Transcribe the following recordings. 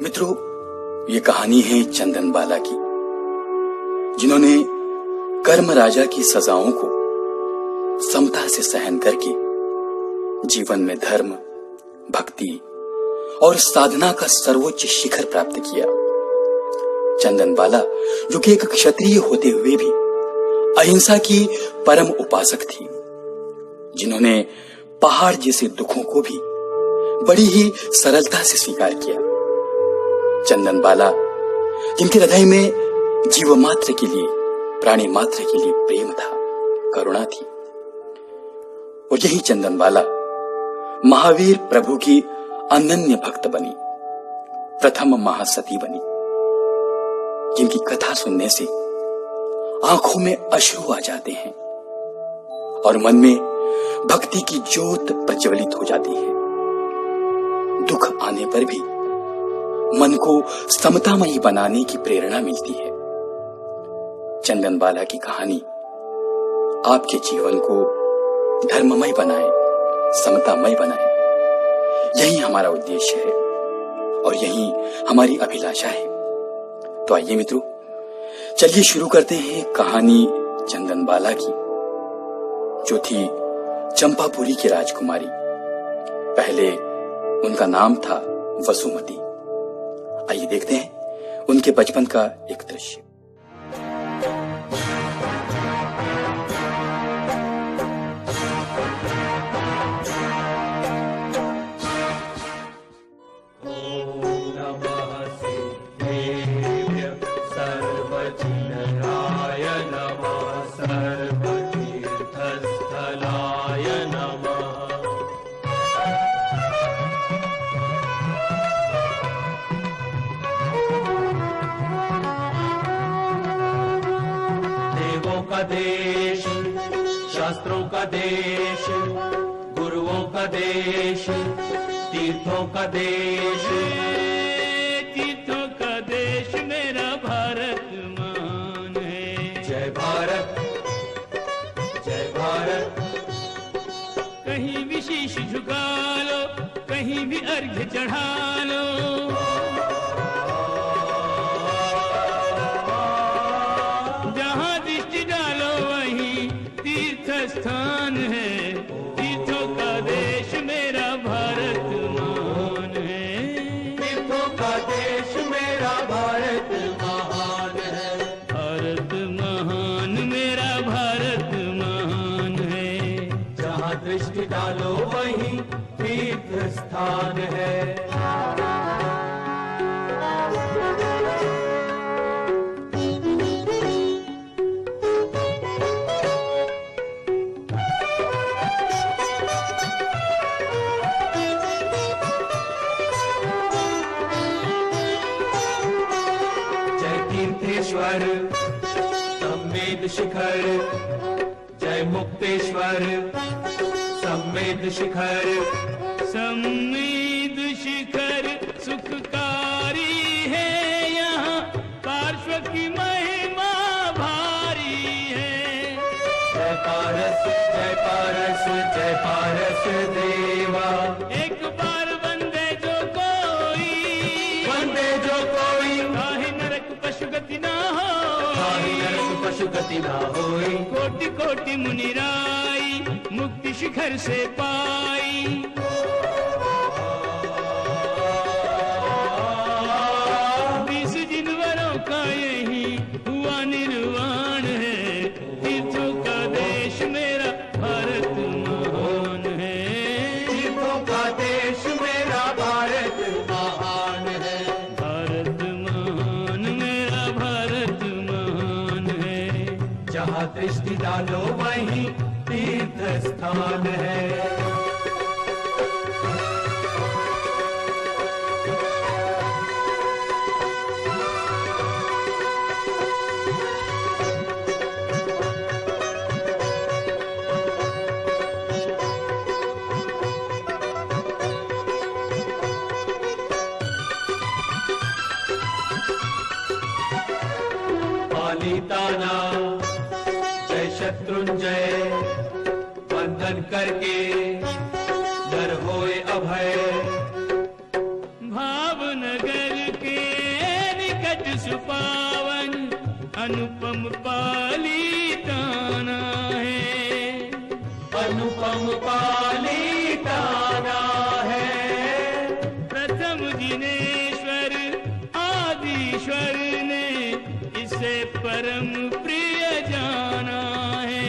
मित्रों, ये कहानी है चंदन बाला की, जिन्होंने कर्म राजा की सजाओं को समता से सहन करके जीवन में धर्म, भक्ति और साधना का सर्वोच्च शिखर प्राप्त किया। चंदन बाला, जो कि एक क्षत्रिय होते हुए भी अहिंसा की परम उपासक थी, जिन्होंने पहाड़ जैसे दुखों को भी बड़ी ही सरलता से स्वीकार किया। चंदन बाला, जिनके हृदय में जीव मात्र के लिए, प्राणी मात्र के लिए प्रेम था, करुणा थी। और यही चंदन बाला महावीर प्रभु की अनन्य भक्त बनी, प्रथम महासती बनी, जिनकी कथा सुनने से आंखों में अश्रु आ जाते हैं और मन में भक्ति की ज्योत प्रज्वलित हो जाती है। दुख आने पर भी मन को समतामयी बनाने की प्रेरणा मिलती है। चंदन बाला की कहानी आपके जीवन को धर्ममय बनाए, समतामय बनाए, यही हमारा उद्देश्य है और यही हमारी अभिलाषा है। तो आइए मित्रों, चलिए शुरू करते हैं कहानी चंदन बाला की, जो थी चंपापुरी की राजकुमारी। पहले उनका नाम था वसुमती। आइए देखते हैं उनके बचपन का एक दृश्य। देश, शास्त्रों का देश, गुरुओं का देश, तीर्थों का देश, तीर्थों का देश मेरा भारत मान है। जय भारत, जय भारत। कहीं भी शीश झुका लो, कहीं भी अर्घ्य चढ़ा लो, स्थान है। तीर्थों का देश मेरा भारत महान है। तीर्थों का देश मेरा भारत महान है। भारत महान, मेरा भारत महान है। जहाँ दृष्टि डालो वहीं तीर्थ स्थान है। तीर्थेश्वर, सम्मेद शिखर, जय मुक्तेश्वर, सम्मेद शिखर, सम्मेद शिखर सुखकारी है। यहाँ पार्श्व की महिमा भारी है। जय पारस, जय पारस, जय पारस देवा। एक बार वंदे जो कोई, वंदे जो कोई, काहे नरक पशुगति ना हो, काहे नरक पशुगति ना होई। कोटि कोटि मुनि राई, मुक्ति शिखर से पाई। बीस जिनवरों का यही हुआ निर्वाण है। तीर्थों का देश मेरा भारत महान है। तीर्थों का देश मेरा भारत महान है। भारत महान, मेरा भारत महान है। जहाँ दृष्टि डालो वहीं तीर्थ स्थान है। पालिताना, जय शत्रुंजय, वंदन करके नर होए अभय। भावनगर अनुपम पालिताना है, अनुपम पालिताना है। प्रथम जिनेश्वर आदिश्वर ने इसे परम प्रिय जाना है,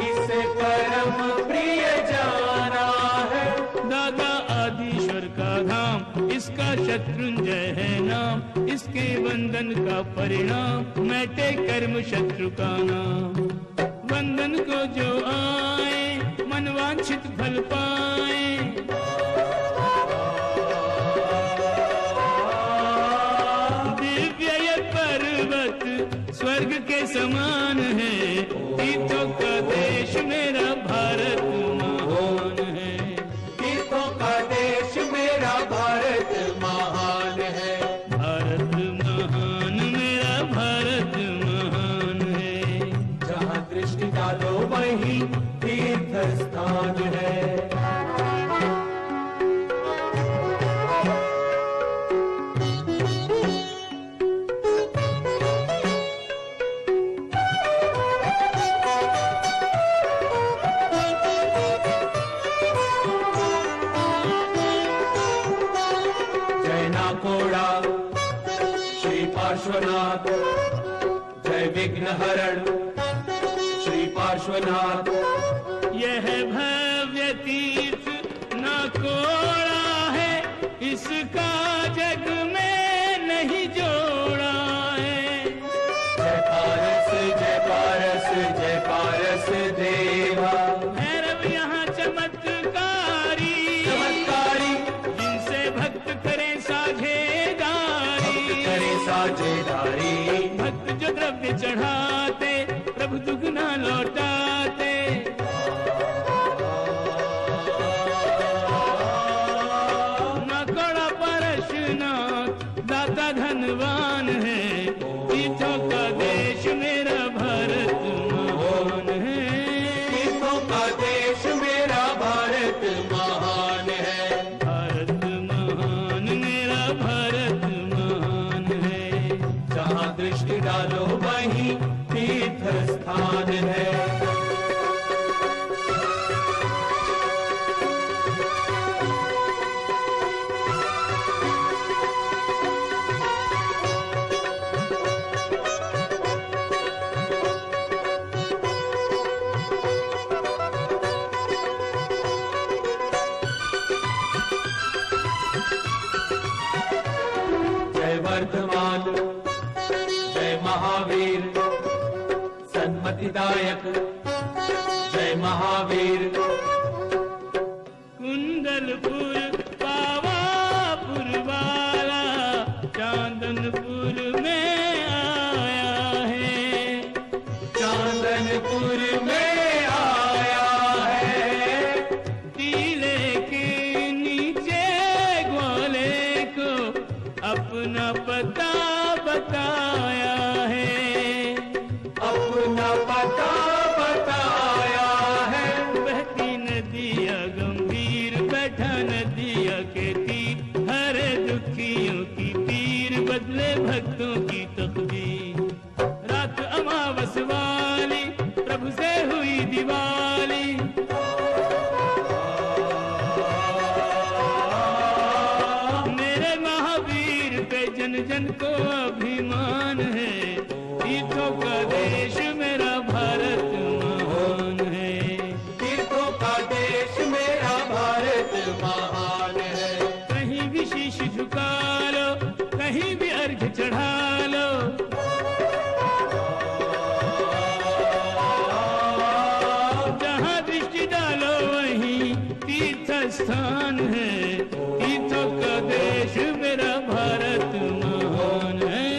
इसे परम प्रिय जाना है। दादा आदिश्वर का धाम, इसका शत्रुंजय है नाम, इसके बंधन का परिणाम मैटे कर्म शत्रु का नाम। बंधन को जो आए मनवांछित फल पाए, दिव्य ये पर्वत स्वर्ग के समान है, तीर्थों का देश मेरा भारत महान है, तीर्थों का देश मेरा भारत महान है। भारत महान मेरा भारत महान है। जहाँ दृष्टि डालो वही तीर्थ स्थान है। जय नाकोड़ा श्री पार्श्वनाथ, जय विघ्नहरण श्री पार्श्वनाथ। यह भव्य तीर्थ नाकोड़ा है, इसका जग में नहीं जोड़ा है। जय पारस जय पारस जय पारस देवा। भैरव यहाँ चमत्कारी, चमत्कारी जिनसे भक्त करें साझेदारी, करे साझेदारी। भक्त जो द्रव्य चढ़ाते प्रभु दुगना लौटाते। नाकोड़ा परशुनाथ दाता धनवान है, तीर्थों का देश मेरा भारत महान है, तीर्थों का देश मेरा भारत महान है। भारत महान मेरा भारत महान है। जहाँ दृष्टि डालो वही तीर्थ स्थान है। जय वर्धमान जय महावीर सन्मतिदायक, जय महावीर। कुंदलपुर पावापुर वाला चांदनपुर में आया है, चांदनपुर में आया है। टीले के नीचे ग्वाले को अपना पता बताया है, अपना पता बताया है। बहती नदिया गंभीर बैठा नदिया के तीर, हर दुखियों की पीर बदले भक्तों की तकदीर। रात अमावस वाली प्रभु से हुई दिवाली, मेरे महावीर पे जन जन को अभिमान है, तीर्थों का देश मेरा भारत महान है, तीर्थों का देश मेरा भारत महान है। कहीं भी शीश झुका लो, कहीं भी अर्घ चढ़ा लो, जहाँ दृष्टि डालो वहीं तीर्थ स्थान है, तीर्थों का देश मेरा भारत महान है,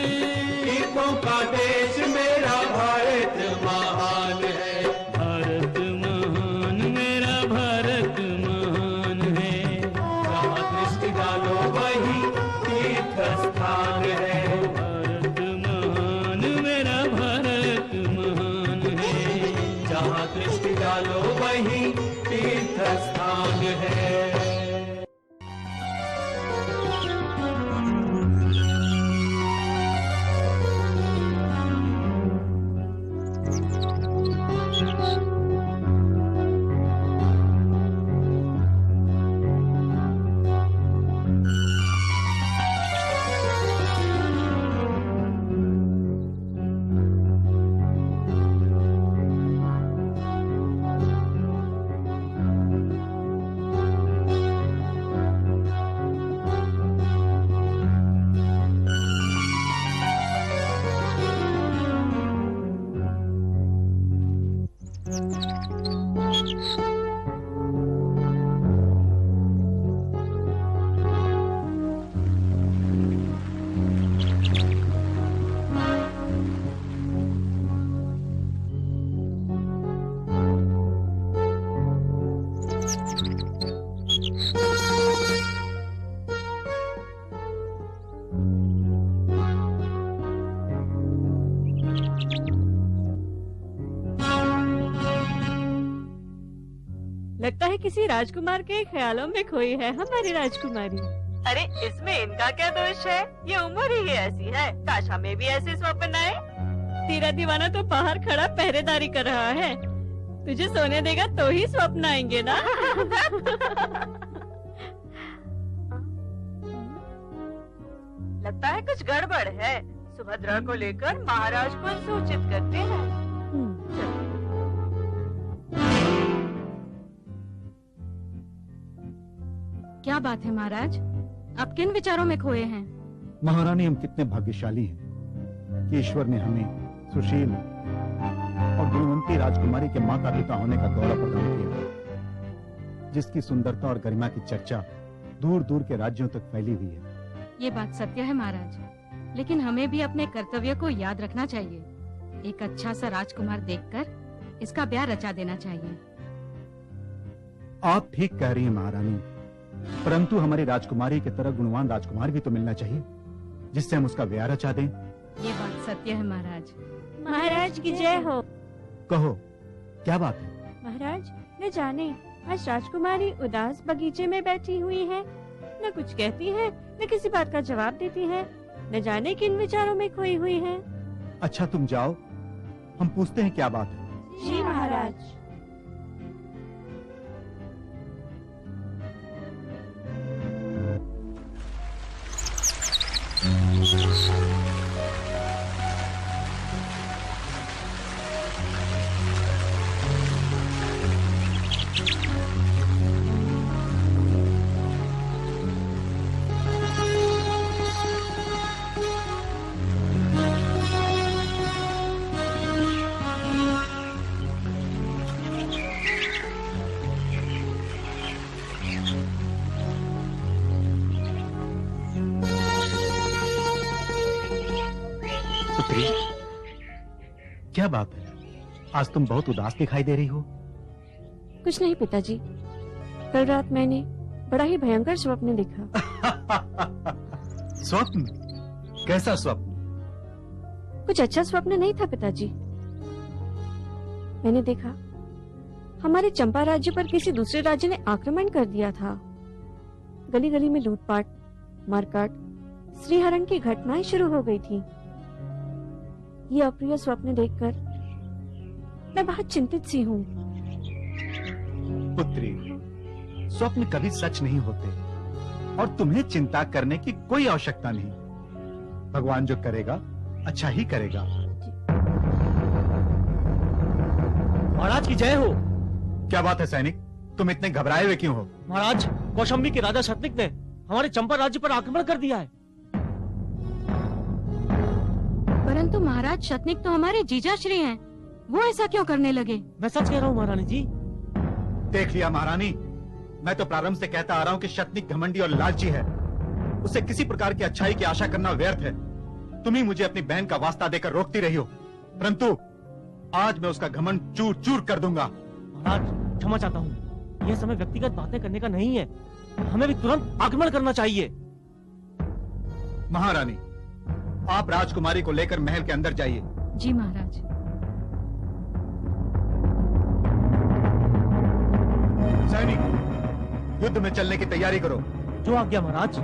तीर्थों का देश मेरा भारत महान है। भारत महान मेरा भारत महान है, जहाँ दृष्टि डालो वही तीर्थ स्थान है। भारत है किसी राजकुमार के ख्यालों में खोई है हमारी राजकुमारी। अरे इसमें इनका क्या दोष है? ये उम्र ही ऐसी है, काश हमें भी ऐसे स्वप्न आए। तेरा दीवाना तो बाहर खड़ा पहरेदारी कर रहा है, तुझे सोने देगा तो ही स्वप्न आएंगे ना। लगता है कुछ गड़बड़ है। सुभद्रा को लेकर महाराज को सूचित करते हैं। क्या बात है महाराज, आप किन विचारों में खोए हैं? महारानी, हम कितने भाग्यशाली हैं कि ईश्वर ने हमें सुशील और गुणवंती राजकुमारी के माता पिता होने का गौरव प्रदान किया, जिसकी सुंदरता और गरिमा की चर्चा दूर दूर के राज्यों तक फैली हुई है। ये बात सत्य है महाराज, लेकिन हमें भी अपने कर्तव्य को याद रखना चाहिए। एक अच्छा सा राजकुमार देखकर इसका ब्याह रचा देना चाहिए। आप ठीक कह रही हैं महारानी, परंतु हमारी राजकुमारी की तरह गुणवान राजकुमार भी तो मिलना चाहिए, जिससे हम उसका ब्याह रचा दें। ये बात सत्य है महाराज। महाराज की जय हो। कहो, क्या बात है? महाराज, न जाने आज राजकुमारी उदास बगीचे में बैठी हुई है, न कुछ कहती है न किसी बात का जवाब देती है, न जाने किन विचारों में खोई हुई है। अच्छा तुम जाओ, हम पूछते हैं क्या बात है। जी महाराज। पुत्री, क्या बात है? आज तुम बहुत उदास दिखाई दे रही हो। कुछ नहीं पिताजी, कल रात मैंने बड़ा ही भयंकर स्वप्न देखा। स्वप्न? कैसा स्वप्न? कुछ अच्छा स्वप्न नहीं था पिताजी। मैंने देखा हमारे चंपा राज्य पर किसी दूसरे राज्य ने आक्रमण कर दिया था। गली गली में लूटपाट, मारकाट, श्रीहरण की घटनाएं शुरू हो गई थी। ये अप्रिय स्वप्न देखकर मैं बहुत चिंतित सी हूँ। पुत्री, स्वप्न कभी सच नहीं होते और तुम्हें चिंता करने की कोई आवश्यकता नहीं। भगवान जो करेगा अच्छा ही करेगा। महाराज की जय हो। क्या बात है सैनिक, तुम इतने घबराए हुए क्यों हो? महाराज, कौशंबी के राजा शतनिक ने हमारे चंपा राज्य पर आक्रमण कर दिया है। परंतु महाराज, शतनिक तो हमारे जीजाश्री हैं, वो ऐसा क्यों करने लगे? मैं सच कह रहा हूँ महारानी जी। देख लिया महारानी, मैं तो प्रारंभ से कहता आ रहा हूँ कि शतनिक घमंडी और लालची है। उसे किसी प्रकार की अच्छाई की आशा करना व्यर्थ है। तुम ही मुझे अपनी बहन का वास्ता देकर रोकती रही हो, परंतु आज मैं उसका घमंड चूर चूर कर दूंगा। महाराज, क्षमा चाहता हूँ, यह समय व्यक्तिगत बातें करने का नहीं है। हमें भी तुरंत आक्रमण करना चाहिए। महारानी, आप राजकुमारी को लेकर महल के अंदर जाइए। जी महाराज। सैनिक, युद्ध में चलने की तैयारी करो। जो आज्ञा महाराज।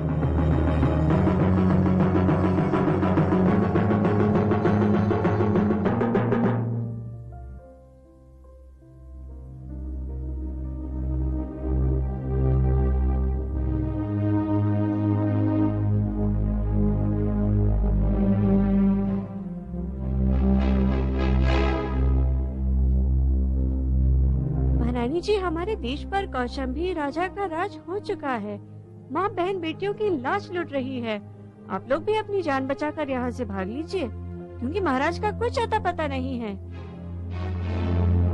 महारानी जी, हमारे देश पर कौशंबी राजा का राज हो चुका है। माँ बहन बेटियों की लाश लुट रही है। आप लोग भी अपनी जान बचाकर यहाँ से भाग लीजिए, क्योंकि महाराज का कुछ अता पता नहीं है।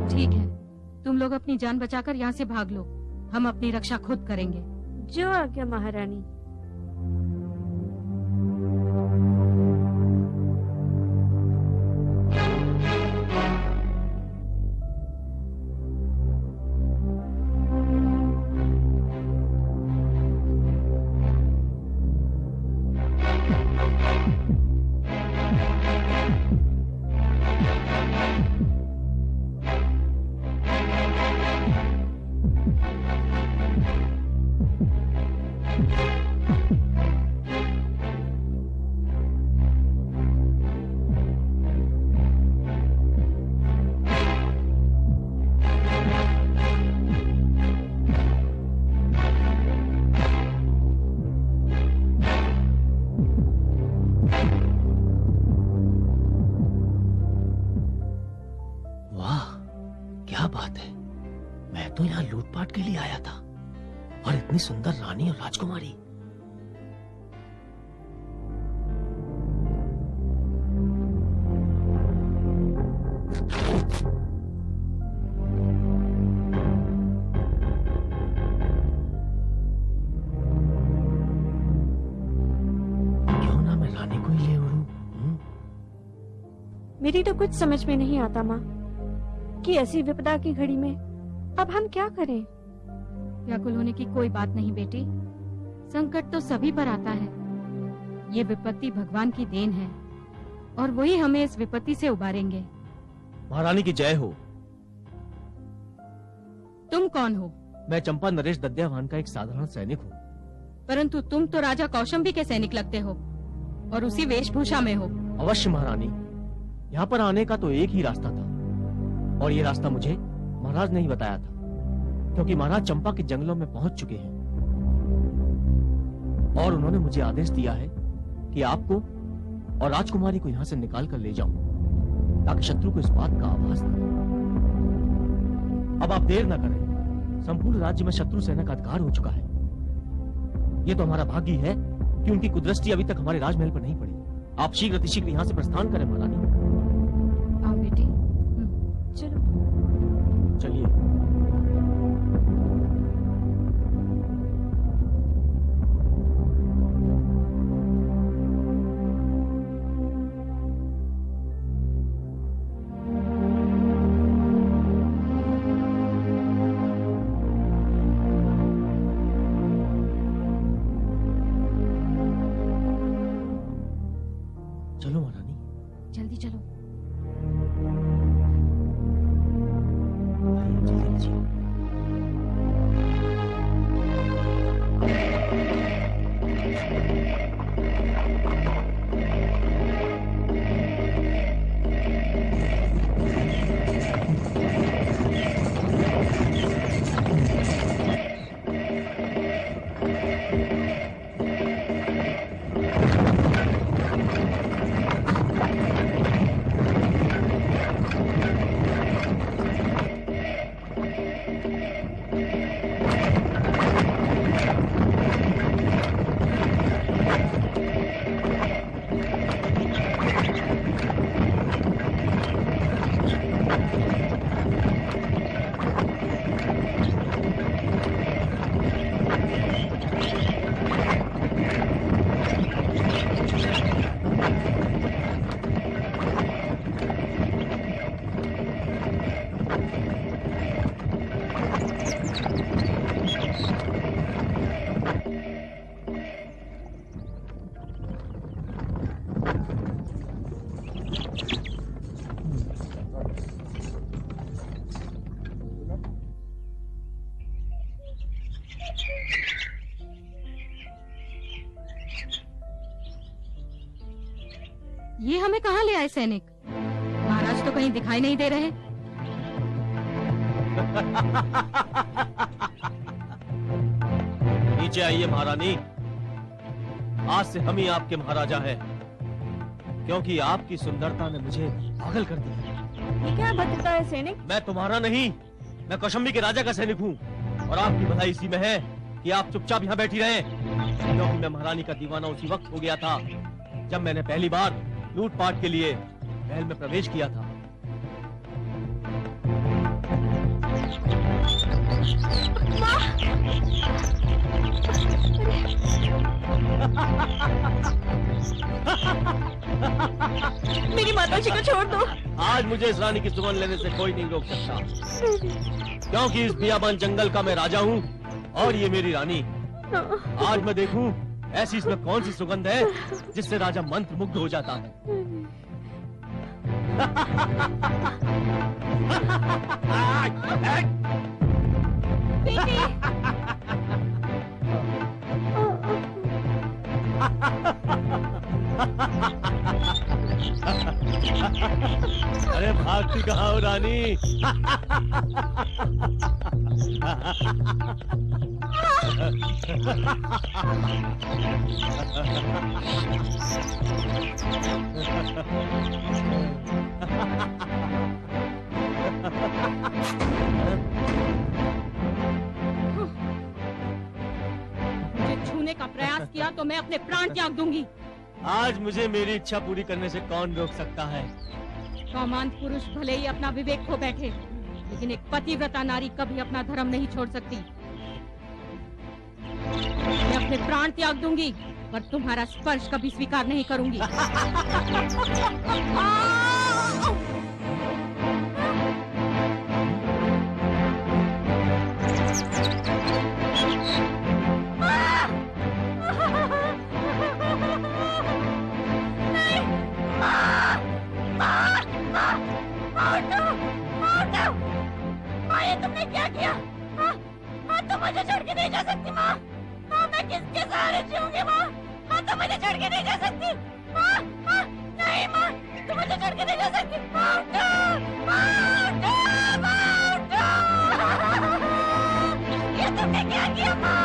ठीक है, तुम लोग अपनी जान बचाकर यहाँ से भाग लो, हम अपनी रक्षा खुद करेंगे। जो आज्ञा महारानी। बात है, मैं तो यहाँ लूटपाट के लिए आया था और इतनी सुंदर रानी और राजकुमारी। क्यों ना मैं रानी को ही ले उड़ूं? मेरी तो कुछ समझ में नहीं आता माँ कि ऐसी विपदा की घड़ी में अब हम क्या करें। व्याकुल होने की कोई बात नहीं बेटी, संकट तो सभी पर आता है। ये विपत्ति भगवान की देन है और वही हमें इस विपत्ति से उबारेंगे। महारानी की जय हो। तुम कौन हो? मैं चंपा नरेश दद्यावान का एक साधारण सैनिक हूँ। परंतु तुम तो राजा कौशंबी के सैनिक लगते हो और उसी वेशभूषा में हो। अवश्य महारानी, यहाँ पर आने का तो एक ही रास्ता था और ये रास्ता मुझे महाराज ने ही बताया था, क्योंकि महाराज चंपा के जंगलों में पहुंच चुके हैं और उन्होंने मुझे आदेश दिया है कि आपको और राजकुमारी को यहाँ से निकाल कर ले जाऊं, ताकि शत्रु को इस बात का आभास न हो। अब आप देर न करें, संपूर्ण राज्य में शत्रु सेना का अधिकार हो चुका है। ये तो हमारा भाग्य है कि उनकी कुदृष्टि अभी तक हमारे राजमहल पर नहीं पड़ी। आप शीघ्र अतिशीघ्र यहाँ से प्रस्थान करें महारानी। आओ बेटी। चलो। चलिए। चलो महारानी, जल्दी चलो। जल्दी जी। ये हमें कहाँ ले आए सैनिक? महाराज तो कहीं दिखाई नहीं दे रहे। नीचे आइए महारानी, आज से हम ही आपके महाराजा हैं, क्योंकि आपकी सुंदरता ने मुझे पागल कर दिया। ये क्या भद्रता है सैनिक? मैं तुम्हारा नहीं, मैं कौशंबी के राजा का सैनिक हूँ और आपकी भलाई इसी में है कि आप चुपचाप यहाँ बैठी रहें, क्योंकि मैं महारानी का दीवाना उसी वक्त हो गया था जब मैंने पहली बार लूटपाट के लिए महल में प्रवेश किया था। मेरी माता जी को छोड़ दो। आज मुझे इस रानी की सुगंध लेने से कोई नहीं रोक सकता, क्योंकि इस बियाबान जंगल का मैं राजा हूँ और ये मेरी रानी। आज मैं देखूं ऐसी इसमें कौन सी सुगंध है जिससे राजा मंत्र मुग्ध हो जाता है। अरे भागती कहाँ हो रानी? किया तो मैं अपने प्राण त्याग दूंगी। आज मुझे मेरी इच्छा पूरी करने से कौन रोक सकता है? कामांध पुरुष भले ही अपना विवेक खो बैठे, लेकिन एक पतिव्रता नारी कभी अपना धर्म नहीं छोड़ सकती। मैं अपने प्राण त्याग दूंगी, पर तुम्हारा स्पर्श कभी स्वीकार नहीं करूंगी। तुमने क्या किया? हाँ, तुम मुझे छोड़ के नहीं जा सकती माँ। हाँ, मैं किसके सहारे जीऊंगी माँ? हाँ, तुम मुझे छोड़ के नहीं जा सकती। हाँ, हाँ, नहीं माँ, तुम मुझे छोड़ के नहीं जा सकती। माँ, उठो, माँ, उठो, माँ, उठो। ये तुमने क्या किया माँ?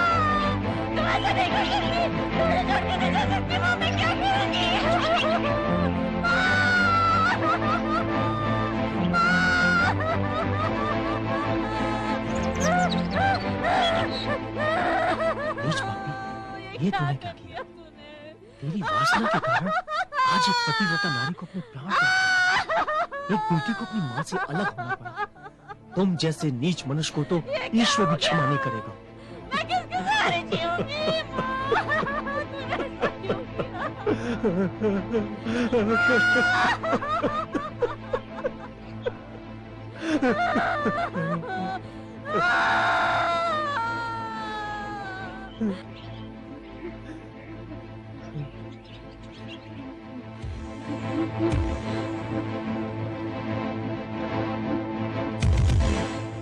तुम ऐसा नहीं कर सकती। तुम मुझे छोड़ के नहीं जा सकती माँ, मैं क्या करूँगी? ये तूने क्या किया? तेरी वासना के कारण आज एक पतिव्रता नारी को अपने प्राण त्याग दिए। एक बेटी को अपनी माँ से अलग होना पड़ा। तुम जैसे नीच मनुष्य को तो ईश्वर भी क्षमा नहीं करेगा। मैं किसके सहारे जीऊंगी?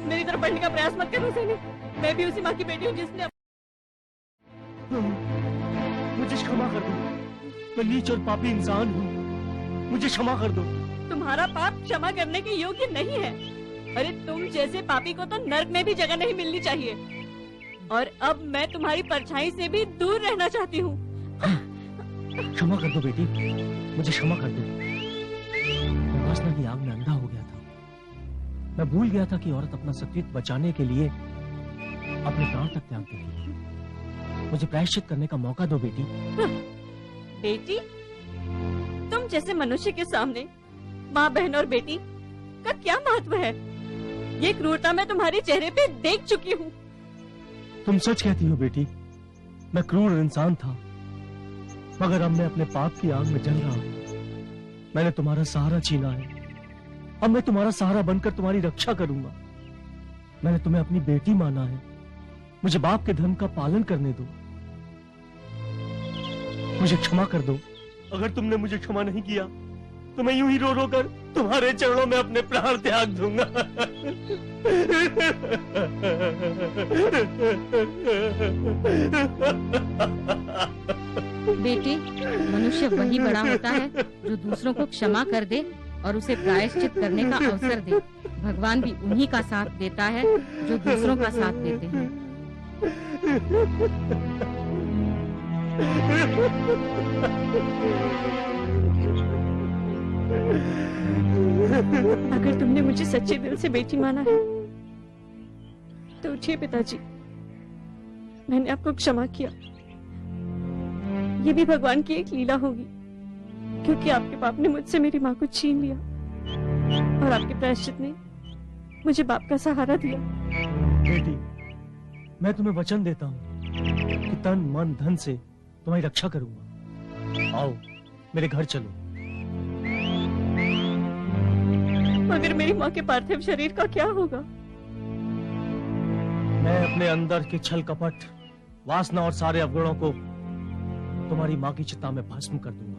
मेरी तरफ बढ़ने का प्रयास मत करो सैनी। मैं भी उसी माँ की बेटी हूँ जिसने मुझे क्षमा कर दो। मैं नीच और पापी इंसान हूँ, मुझे क्षमा कर दो। तुम्हारा पाप क्षमा करने के योग्य नहीं है। अरे तुम जैसे पापी को तो नर्क में भी जगह नहीं मिलनी चाहिए। और अब मैं तुम्हारी परछाई से भी दूर रहना चाहती हूँ। क्षमा कर दो बेटी, मुझे क्षमा कर दो। मैं वासना की आग में अंधा हो गया था। मैं भूल गया था कि औरत अपना सत्वित्व बचाने के लिए अपने प्राण तक त्याग देती। मुझे प्रायश्चित करने का मौका दो बेटी। बेटी? तुम जैसे मनुष्य के सामने माँ, बहन और बेटी का क्या महत्व है? ये क्रूरता मैं तुम्हारे चेहरे पे देख चुकी हूँ। तुम सच कहती हो बेटी, मैं क्रूर इंसान था, मगर अब मैं अपने पाप की आग में जल रहा हूँ। मैंने तुम्हारा सहारा छीना है, अब मैं तुम्हारा सहारा बनकर तुम्हारी रक्षा करूंगा। मैंने तुम्हें अपनी बेटी माना है, मुझे बाप के धर्म का पालन करने दो। मुझे क्षमा कर दो। अगर तुमने मुझे क्षमा नहीं किया तो मैं यूं ही रो रो कर तुम्हारे चरणों में अपने प्राण त्याग दूंगा। बेटी, मनुष्य वही बड़ा होता है जो दूसरों को क्षमा कर दे और उसे प्रायश्चित करने का अवसर दे। भगवान भी उन्हीं का साथ देता है जो दूसरों का साथ देते हैं। अगर तुमने मुझे सच्चे दिल से बेटी माना है तो उठिए पिताजी, मैंने आपको क्षमा किया। ये भी भगवान की एक लीला होगी, क्योंकि आपके पाप ने मुझसे मेरी माँ को छीन लिया और आपके प्रायश्चित ने मुझे बाप का सहारा दिया। बेटी, मैं तुम्हें वचन देता हूँ कि तन मन धन से तुम्हारी रक्षा करूंगा। आओ मेरे घर चलो। मगर मेरी माँ के पार्थिव शरीर का क्या होगा? मैं अपने अंदर के छल कपट, वासना और सारे अवगुणों को तुम्हारी माँ की चिता में भस्म कर दूंगा।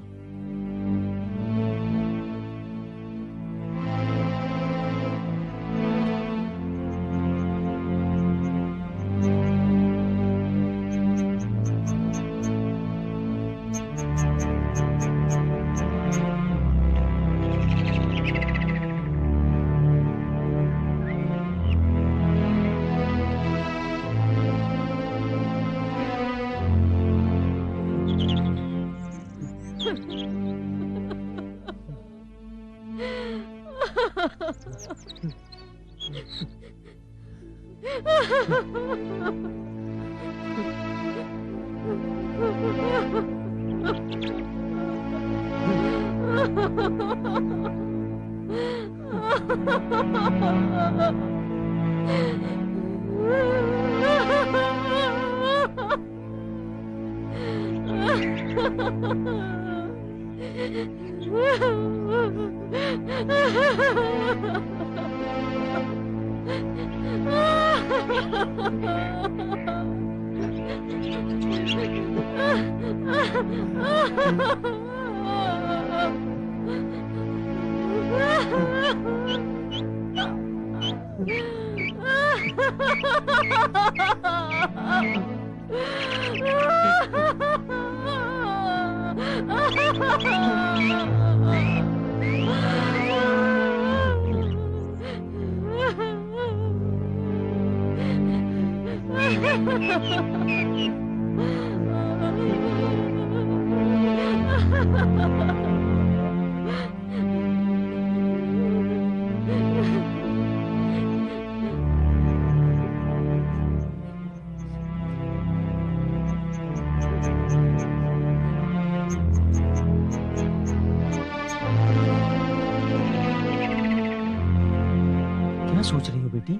क्या सोच रही हो बेटी?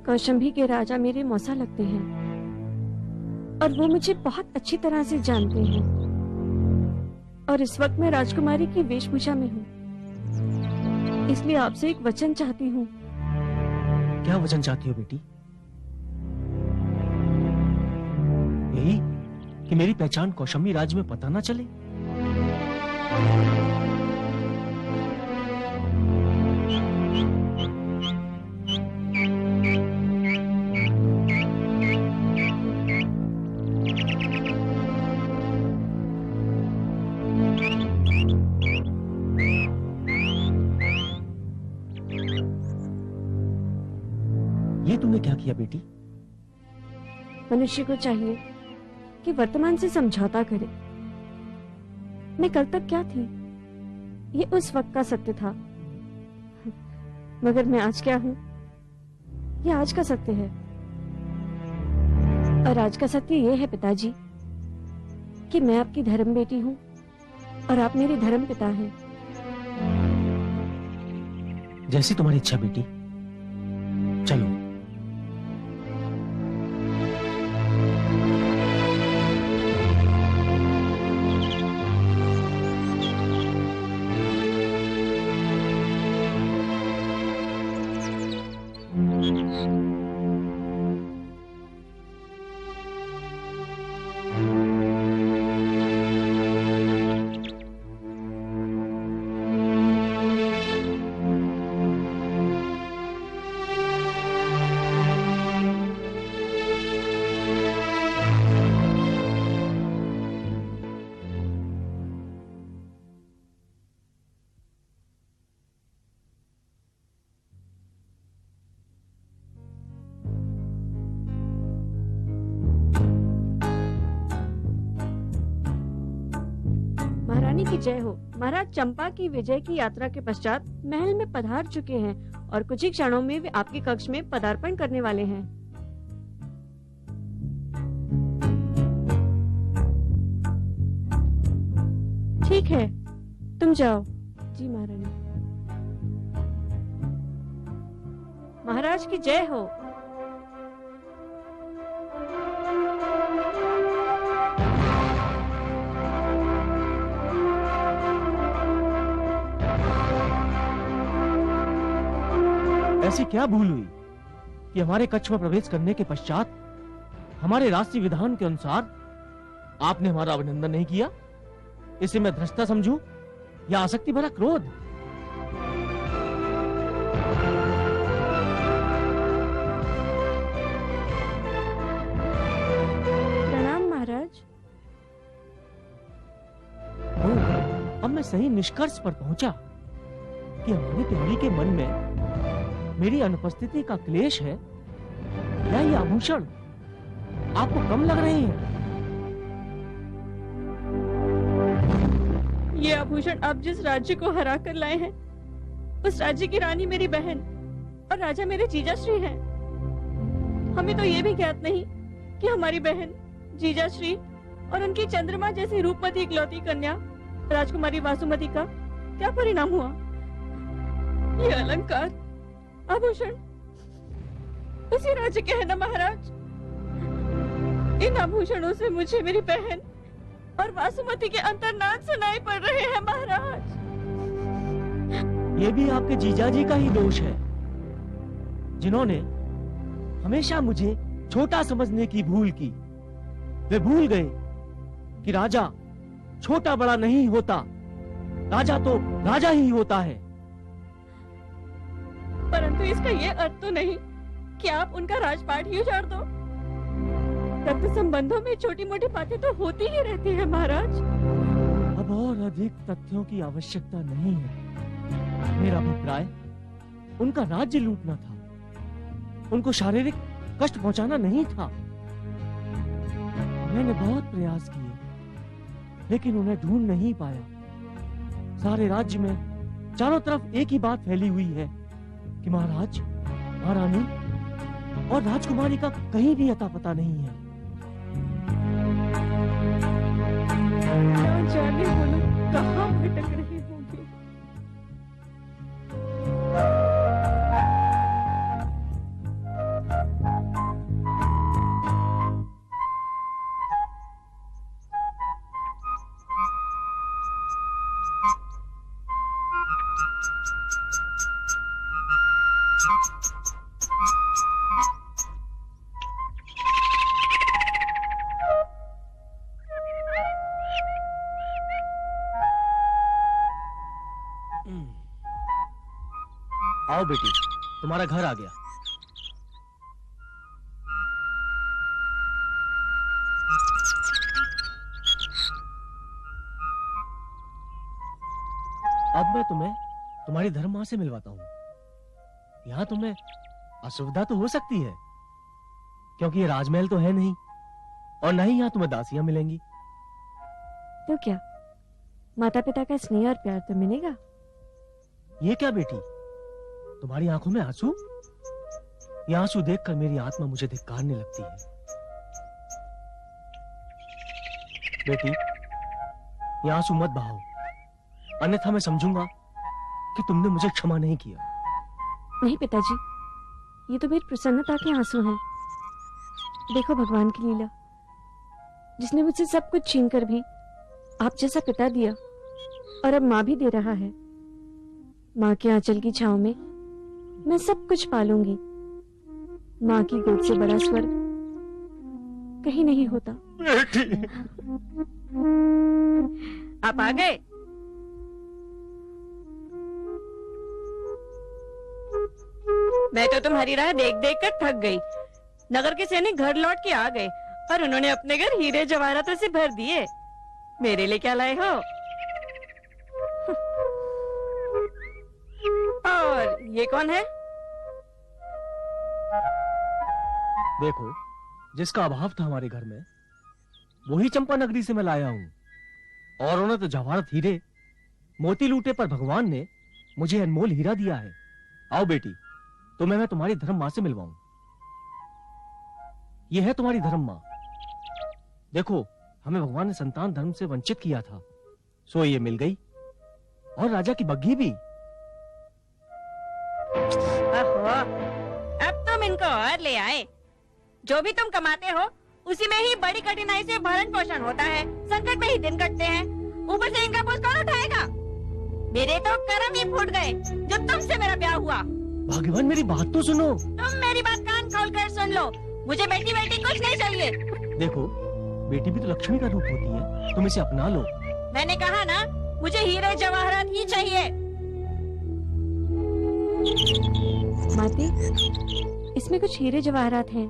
कौशंबी के राजा मेरे मौसा लगते हैं और वो मुझे बहुत अच्छी तरह से जानते हैं, और इस वक्त मैं राजकुमारी की वेशभूषा में हूँ, इसलिए आपसे एक वचन चाहती हूँ। क्या वचन चाहती हो बेटी? यही कि मेरी पहचान कौशंबी राज्य में पता ना चले? ये तुमने क्या किया बेटी? मनुष्य को चाहिए कि वर्तमान से समझौता करे। मैं कल तक क्या थी, ये उस वक्त का सत्य था, मगर मैं आज क्या हूँ, ये आज का सत्य है। और आज का सत्य ये है पिताजी कि मैं आपकी धर्म बेटी हूँ और आप मेरे धर्म पिता हैं। जैसी तुम्हारी इच्छा बेटी, चलो। महारानी की जय हो। महाराज चंपा की विजय की यात्रा के पश्चात महल में पधार चुके हैं और कुछ ही क्षणों में वे आपके कक्ष में पदार्पण करने वाले हैं। ठीक है, तुम जाओ। जी महारानी। महाराज की जय हो। ऐसी क्या भूल हुई कि हमारे कक्ष में प्रवेश करने के पश्चात हमारे राष्ट्रीय विधान के अनुसार आपने हमारा अभिनंदन नहीं किया? इसे मैं धृष्टता समझूं या आसक्ति भरा क्रोध? प्रणाम महाराज। अब मैं सही निष्कर्ष पर पहुंचा कि हमारी तिवारी के मन में मेरी अनुपस्थिति का क्लेश है या ये आभूषण आपको कम लग रहे हैं? ये आभूषण आप जिस राज्य को हरा कर लाए हैं, उस राज्य की रानी मेरी बहन और राजा मेरे जीजाश्री हैं। हमें तो ये भी ज्ञात नहीं कि हमारी बहन जीजा श्री और उनकी चंद्रमा जैसी रूपवती इकलौती कन्या राजकुमारी वासुमती का क्या परिणाम हुआ? ये अलंकार, आभूषण उसी राज्य के हैं ना महाराज? इन आभूषणों से मुझे मेरी बहन और वासुमती के अंतर्नाद सुनाई पड़ रहे हैं महाराज। ये भी आपके जीजाजी का ही दोष है, जिन्होंने हमेशा मुझे छोटा समझने की भूल की। वे भूल गए कि राजा छोटा बड़ा नहीं होता, राजा तो राजा ही होता है। परंतु इसका ये अर्थ तो नहीं कि आप उनका राजपाट ही उजाड़ दो। रक्त संबंधों में छोटी मोटी बातें तो होती ही रहती है महाराज। अब और अधिक तथ्यों की आवश्यकता नहीं है। मेरा अभिप्राय उनका राज्य लूटना था, उनको शारीरिक कष्ट पहुंचाना नहीं था। मैंने बहुत प्रयास किए, लेकिन उन्हें ढूंढ नहीं पाया। सारे राज्य में चारों तरफ एक ही बात फैली हुई है कि महाराज, महारानी और राजकुमारी का कहीं भी अता पता नहीं है। ना जाने वो लोग कहाँ भटक रहे होंगे। आओ बेटी, तुम्हारा घर आ गया। अब मैं तुम्हें तुम्हारी धर्म मां से मिलवाता हूँ। यहाँ तुम्हें असुविधा तो हो सकती है, क्योंकि ये राजमहल तो है नहीं, और न ही यहाँ तुम्हें दासियां मिलेंगी। तो क्या माता पिता का स्नेह और प्यार तो मिलेगा? ये क्या बेटी, तुम्हारी आंखों में आंसू? ये आंसू देखकर मेरी आत्मा मुझे धिक्कारने लगती है। बेटी, ये आंसू मत बहाओ, अन्यथा मैं समझूंगा कि तुमने मुझे क्षमा नहीं किया। नहीं पिताजी, ये तो मेरी प्रसन्नता के आंसू हैं। देखो भगवान की लीला, जिसने मुझसे सब कुछ छीनकर भी आप जैसा पिता दिया और अब माँ भी दे रहा है। माँ के आंचल की छांव में मैं सब कुछ पालूंगी। माँ की गोद से बड़ा स्वर्ग कहीं नहीं होता। बेटी, आप आ गए? मैं तो तुम्हारी राह देख देख कर थक गई। नगर के सैनिक घर लौट के आ गए और उन्होंने अपने घर हीरे जवाहरातों से भर दिए। मेरे लिए क्या लाए हो? और ये कौन है? देखो, जिसका अभाव था हमारे घर में, वही चंपा नगरी से मैं लाया हूँ। और उन्हें तो जवाहरत हीरे मोती लूटे पर भगवान ने मुझे अनमोल हीरा दिया है। आओ बेटी, तुम्हें मैं तुम्हारी धर्म मां से मिलवाऊं। यह है तुम्हारी धर्म मां। देखो, हमें भगवान ने संतान धर्म से वंचित किया था, सो ये मिल गई, और राजा की बग्घी भी। अब तुम इनको और ले आए। जो भी तुम कमाते हो उसी में ही बड़ी कठिनाई से भरण पोषण होता है। संकट में ही दिन कटते हैं, ऊपर से इनका बोझ कौन उठाएगा? मेरे तो कर्म ही फूट गए जो तुमसे मेरा ब्याह हुआ। भगवान, मेरी बात तो सुनो। तुम मेरी बात कान खोल कर सुन लो। मुझे बेटी बेटी कुछ नहीं चाहिए। देखो, बेटी भी तो लक्ष्मी का रूप होती है, तुम इसे अपना लो। मैंने कहा ना, मुझे हीरे जवाहरात ही चाहिए। माते, इसमें कुछ हीरे जवाहरात हैं,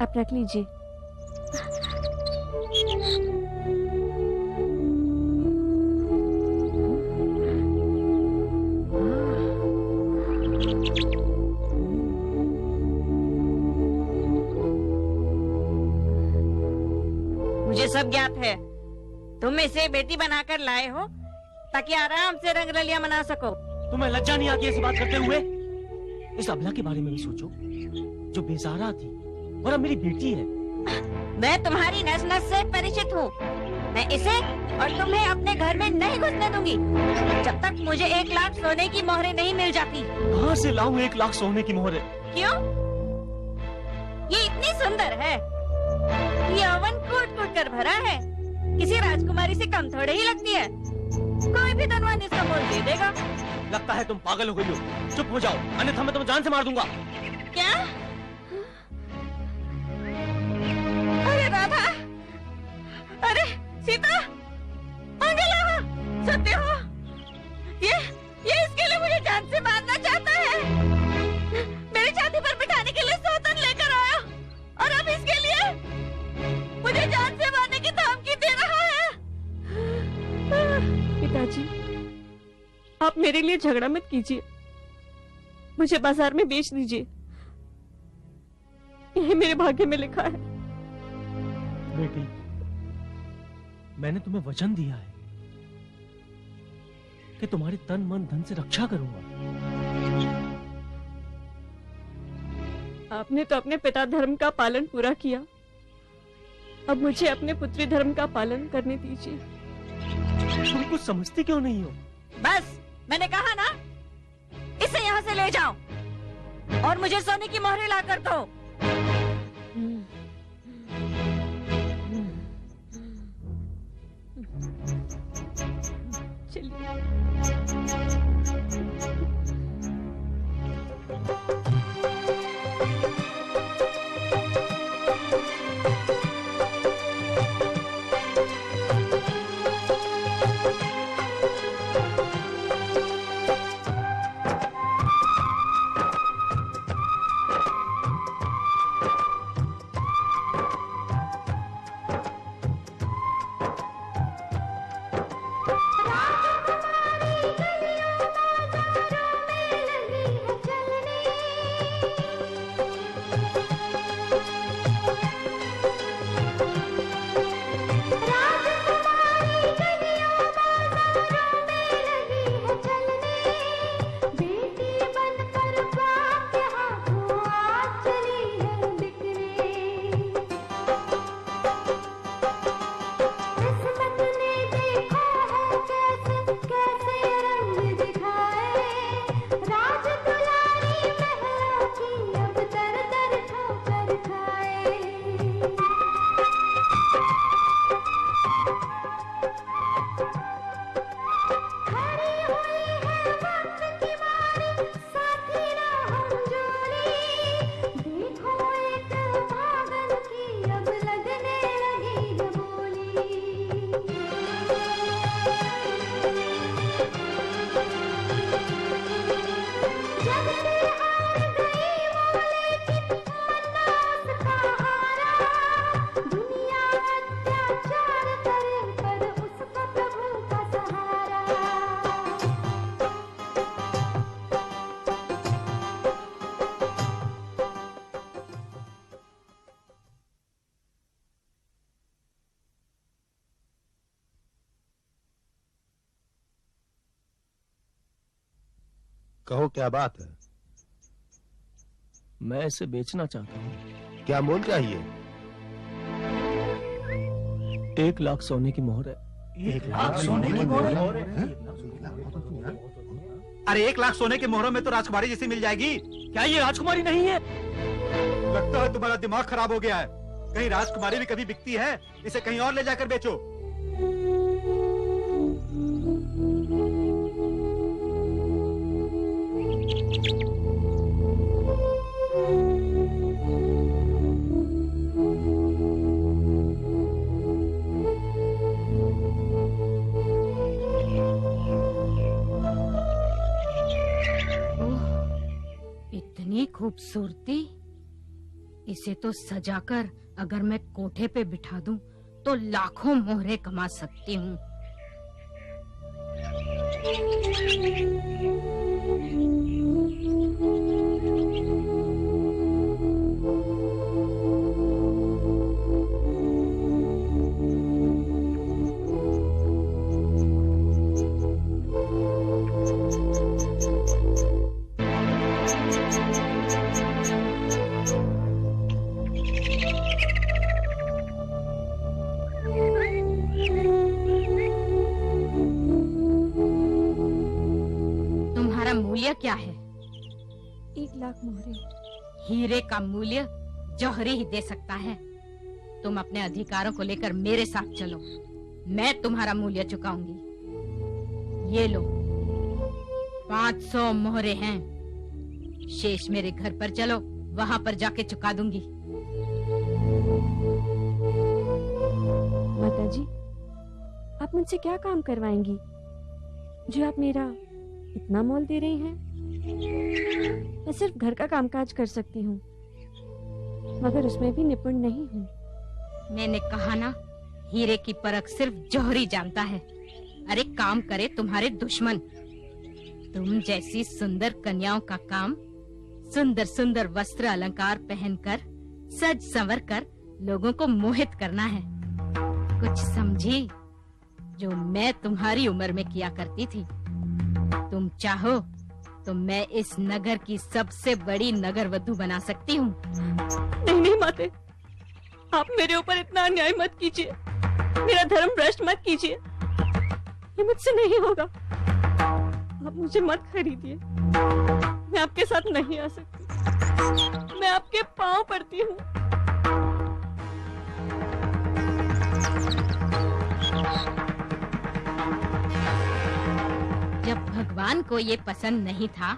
आप रख लीजिए। मुझे सब ज्ञात है। तुम इसे बेटी बनाकर लाए हो ताकि आराम से रंग रलियां मना सको। तुम्हें लज्जा नहीं आती ऐसी बात करते हुए? इस अबला के बारे में भी सोचो, जो बेसहारा थी और अब मेरी बेटी है। मैं तुम्हारी नस नस से परिचित हूँ। मैं इसे और तुम्हें अपने घर में नहीं घुसने दूंगी जब तक मुझे 1 लाख सोने की मोहरें नहीं मिल जाती। कहाँ से लाऊं 1 लाख सोने की मोहरें? क्यों? ये इतनी सुंदर है। ये ओवन कूट कूट कर भरा है। किसी राजकुमारी से कम थोड़े ही लगती है। कोई भी धनवान इसका मोल दे देगा। लगता है तुम पागल हो गई हो। चुप हो जाओ, अन्यथा मैं तुम्हें जान से मार दूंगा। क्या? अरे राधा, अरे सीता, मंगला, सत्य हो? ये इसके लिए मुझे जान से मारना चाहता है। मेरी छाती पर बिठाने के लिए सौतन लेकर आया और अब इसके लिए मुझे जान से मारने की धमकी दे रहा है। पिताजी, आप मेरे लिए झगड़ा मत कीजिए। मुझे बाजार में बेच दीजिए। यह मेरे भाग्य में लिखा है। बेटी, मैंने तुम्हें वचन दिया है कि तुम्हारी तन मन धन से रक्षा करूंगा। आपने तो अपने पिता धर्म का पालन पूरा किया। अब मुझे अपने पुत्री धर्म का पालन करने दीजिए। तुम कुछ समझती क्यों नहीं हो? बस, मैंने कहा ना, इसे यहाँ से ले जाओ और मुझे सोने की मोहरें लाकर दो। कहो, क्या बात है? मैं इसे बेचना चाहता हूँ। क्या मोल चाहिए? 1 लाख सोने की मोहर है। 1 लाख सोने की मोहर? अरे 1 लाख सोने की मोहरों में तो राजकुमारी जैसी मिल जाएगी। क्या ये राजकुमारी नहीं है? लगता है तुम्हारा दिमाग खराब हो गया है। कहीं राजकुमारी भी कभी बिकती है? इसे कहीं और ले जाकर बेचो। खूबसूरती, इसे तो सजाकर अगर मैं कोठे पे बिठा दूं तो लाखों मोहरे कमा सकती हूँ। मूल्य क्या है? 1 लाख मोहरे। हीरे का मूल्य जौहरी ही दे सकता है। तुम अपने अधिकारों को लेकर मेरे साथ चलो, मैं तुम्हारा मूल्य चुकाऊंगी। ये लो 500 मोहरे हैं, शेष मेरे घर पर चलो, वहां पर जाके चुका दूंगी। माताजी, आप मुझसे क्या काम करवाएंगी जो आप मेरा इतना मोल दे रही हैं? मैं सिर्फ घर का कामकाज कर सकती हूँ, मगर उसमें भी निपुण नहीं हूँ। मैंने कहा ना, हीरे की परख सिर्फ जौहरी जानता है। अरे काम करे तुम्हारे दुश्मन। तुम जैसी सुंदर कन्याओं का काम सुंदर सुंदर वस्त्र अलंकार पहनकर सज संवर कर लोगों को मोहित करना है। कुछ समझी? जो मैं तुम्हारी उम्र में किया करती थी। तुम चाहो तो मैं इस नगर की सबसे बड़ी नगर वधू बना सकती हूँ। नहीं नहीं माते, आप मेरे ऊपर इतना अन्याय मत कीजिए, मेरा धर्म भ्रष्ट मत कीजिए, ये मुझसे नहीं होगा। आप मुझे मत खरीदिए, मैं आपके साथ नहीं आ सकती, मैं आपके पांव पड़ती हूँ। जब भगवान को ये पसंद नहीं था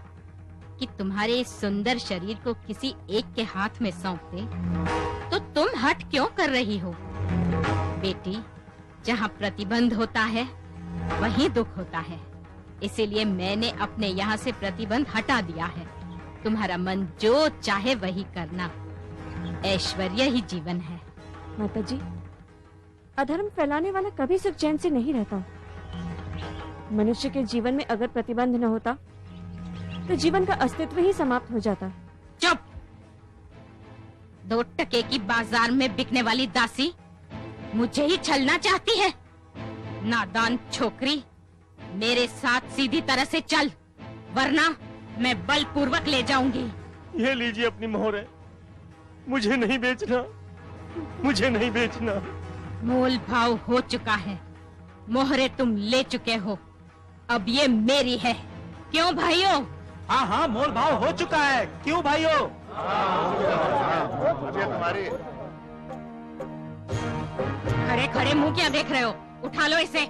कि तुम्हारे इस सुंदर शरीर को किसी एक के हाथ में सौंप दे, तो तुम हट क्यों कर रही हो? बेटी, जहाँ प्रतिबंध होता है वहीं दुख होता है। इसीलिए मैंने अपने यहाँ से प्रतिबंध हटा दिया है। तुम्हारा मन जो चाहे वही करना, ऐश्वर्य ही जीवन है। माताजी, अधर्म फैलाने वाला कभी सुख चैन से नहीं रहता। मनुष्य के जीवन में अगर प्रतिबंध न होता तो जीवन का अस्तित्व ही समाप्त हो जाता। चुप! 2 टके की बाजार में बिकने वाली दासी मुझे ही छलना चाहती है। नादान छोकरी, मेरे साथ सीधी तरह से चल, वरना मैं बलपूर्वक ले जाऊंगी। ये लीजिए अपनी मोहरें, मुझे नहीं बेचना, मुझे नहीं बेचना। मोल भाव हो चुका है, मोहरे तुम ले चुके हो, अब ये मेरी है। क्यों भाइयों? हाँ हाँ, मोल भाव हो चुका है। क्यों भाइयों? मुझे तुम्हारी खड़े खड़े मुंह क्या देख रहे हो? उठा लो इसे।